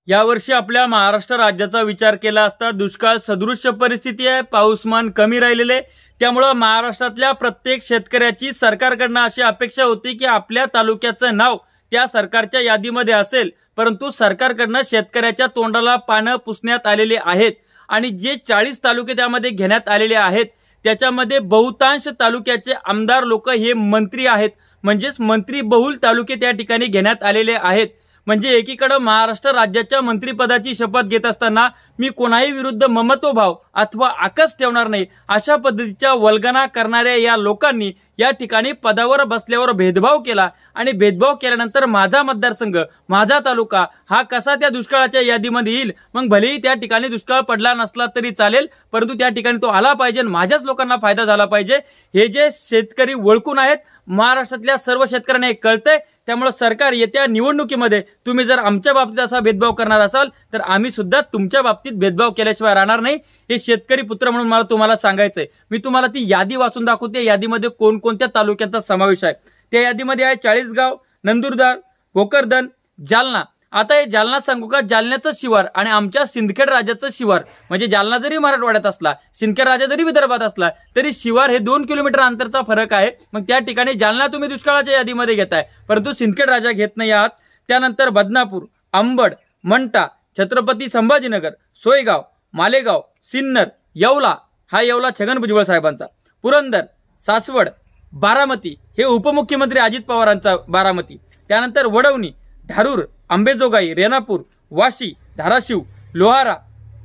यावर्षी आपल्या महाराष्ट्र राज्याचा विचार केला असता दुष्काळ सदृश्य परिस्थिती आहे, पाऊसमान कमी राहिलेले, त्यामुळे महाराष्ट्रातल्या प्रत्येक शेतकऱ्याची सरकारकडनं अशी अपेक्षा होती की आपल्या तालुक्याचं नाव त्या सरकारच्या यादीमध्ये असेल, परंतु सरकारकडनं शेतकऱ्याच्या तोंडाला पानं पुसण्यात आलेले आहेत आणि जे 40 तालुके त्यामध्ये घेण्यात आलेले आहेत त्याच्यामध्ये बहुतांश तालुक्याचे आमदार लोक हे मंत्री आहेत, म्हणजेच मंत्री बहुल तालुके त्या ठिकाणी घेण्यात आलेले आहेत। म्हणजे एकीकडे महाराष्ट्र राज्याच्या मंत्रिपदाची शपथ घेत असताना मी कोणाही विरुद्ध ममत्वभाव अथवा आकस ठेवणार नाही अशा पद्धतीच्या वल्गना करणाऱ्या या लोकांनी या ठिकाणी पदावर बसल्यावर भेदभाव केला आणि भेदभाव केल्यानंतर माझा मतदारसंघ, माझा तालुका हा कसा त्या दुष्काळाच्या यादीमध्ये येईल? मग भलेही त्या ठिकाणी दुष्काळ पडला नसला तरी चालेल, परंतु त्या ठिकाणी तो आला पाहिजे, माझ्याच लोकांना फायदा झाला पाहिजे। हे जे शेतकरी वळकून आहेत महाराष्ट्रातल्या सर्व शेतकऱ्यांना हे कळतंय, त्यामुळे सरकार येत्या निवडणुकीमध्ये तुम्ही जर आमच्या बाबतीत असा भेदभाव करणार असाल तर आम्ही सुद्धा तुमच्या बाबतीत भेदभाव केल्याशिवाय राहणार नाही। हे शेतकरी पुत्र म्हणून मला तुम्हाला सांगायचंय। मी तुम्हाला ती यादी वाचून दाखवते, यादीमध्ये कोणकोणत्या तालुक्यांचा समावेश आहे। त्या यादीमध्ये आहे चाळीसगाव, नंदुरबार, भोकरदन, जालना। आता हे जालना सांगू का, जालन्याचं शिवार आणि आमच्या सिंदखेड राजाचं शिवार, म्हणजे जालना जरी मराठवाड्यात असला, सिंदखेड राजा जरी विदर्भात असला तरी शिवार हे 2 किलोमीटर अंतरचा फरक आहे। मग त्या ठिकाणी जालना तुम्ही दुष्काळाच्या यादीमध्ये घेताय, परंतु सिंदखेड राजा घेत नाही आहात। त्यानंतर बदनापूर, अंबड, मंठा, छत्रपती संभाजीनगर, सोयगाव, मालेगाव, सिन्नर, येवला, हा येवला छगन भुजबळ साहेबांचा, पुरंदर, सासवड, बारामती हे उपमुख्यमंत्री अजित पवारांचा बारामती, त्यानंतर वडवणी, धारूर, अंबेजोगाई, रेणापूर, वाशी, धाराशिव, लोहारा,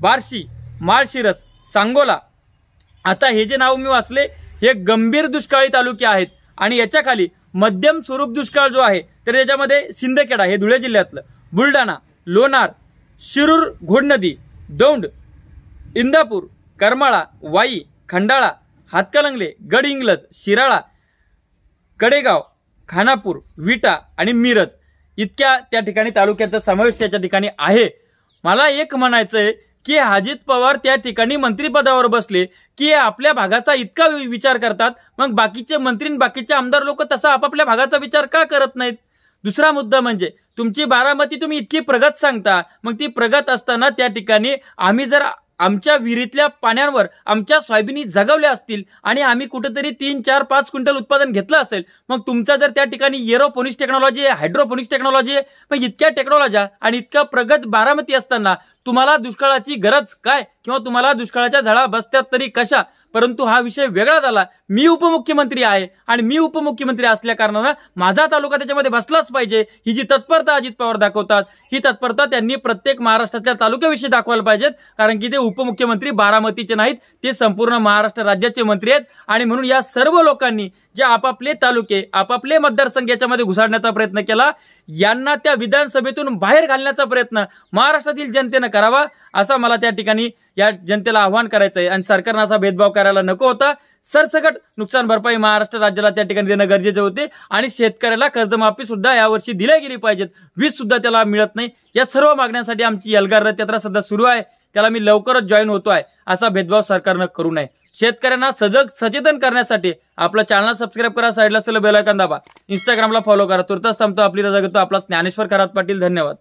बार्शी, माळशिरस, सांगोला। आता हे जे नाव मी वाचले हे गंभीर दुष्काळी तालुके आहेत आणि याच्या खाली मध्यम स्वरूप दुष्काळ जो आहे तर याच्यामध्ये सिंदखेडा हे धुळे जिल्ह्यातलं, बुलढाणा, लोणार, शिरूर, घोडनदी, दौंड, इंदापूर, करमाळा, वाई, खंडाळा, हातकलंगले, गडहिंग्लज, शिराळा, कडेगाव, खानापूर, विटा आणि मिरज इतक्या त्या ठिकाणी तालुक्याचा समावेश त्याच्या ठिकाणी आहे। मला एक म्हणायचंय की अजित पवार त्या ठिकाणी मंत्रिपदावर बसले की आपल्या भागाचा इतका विचार करतात, मग बाकीचे मंत्री आणि बाकीचे आमदार लोक तसा आपापल्या भागाचा विचार का करत नाहीत? दुसरा मुद्दा म्हणजे तुमची बारामती तुम्ही इतकी प्रगत सांगता, मग ती प्रगत असताना त्या ठिकाणी आम्ही जर आमच्या विहिरीतल्या पाण्यावर आमच्या सोयाबीनी जगवल्या असतील आणि आम्ही कुठेतरी 3, 4, 5 क्विंटल उत्पादन घेतलं असेल, मग तुमचा जर त्या ठिकाणी एरोपोनिक्स टेक्नॉलॉजी आहे, हायड्रोपोनिक्स टेक्नॉलॉजी आहे, मग इतक्या टेक्नॉलॉजी आणि इतका प्रगत बारामती असताना तुम्हाला दुष्काळाची गरज काय किंवा तुम्हाला दुष्काळाच्या झळा बसतात तरी कशा? परंतु हा विषय वेगळा झाला। मी उपमुख्यमंत्री आहे आणि मी उपमुख्यमंत्री असल्या कारणाने माझा तालुका त्याच्यामध्ये बसलाच पाहिजे, ही जी तत्परता अजित पवार दाखवतात ही तत्परता त्यांनी प्रत्येक महाराष्ट्रातल्या तालुक्याविषयी दाखवायला पाहिजेत, कारण की ते उपमुख्यमंत्री बारामतीचे नाहीत, ते संपूर्ण महाराष्ट्र राज्याचे मंत्री आहेत। आणि म्हणून या सर्व लोकांनी जे आपापले तालुके, आपापले मतदारसंघ याच्यामध्ये घुसाडण्याचा प्रयत्न केला, यांना त्या विधानसभेतून बाहेर घालण्याचा प्रयत्न महाराष्ट्रातील जनतेने करावा असं मला त्या ठिकाणी या जनतेला आव्हान करायचंय। आणि सरकारने असा भेदभाव करायला नको होता। सरसकट नुकसान भरपाई महाराष्ट्र राज्याला त्या ठिकाणी देणं गरजेचे होते आणि शेतकऱ्याला कर्जमाफी सुद्धा यावर्षी दिल्या गेली पाहिजेत, वीज सुद्धा त्याला मिळत नाही। या सर्व मागण्यांसाठी आमची एल्गार रथ यात्रा सध्या सुरू आहे, त्याला मी लवकरच जॉईन होतोय। असा भेदभाव सरकारनं करू नये। शेतकऱ्यांना सचेतन करण्यासाठी आपलं चॅनल सबस्क्राईब करा, साईडला असलेलं बेल आयकॉन दाबा, इंस्टाग्रामला फॉलो करा। तुर्तास थांबतो, आपली रजा घेतो। आपला ज्ञानेश्वर खरात पाटील, धन्यवाद।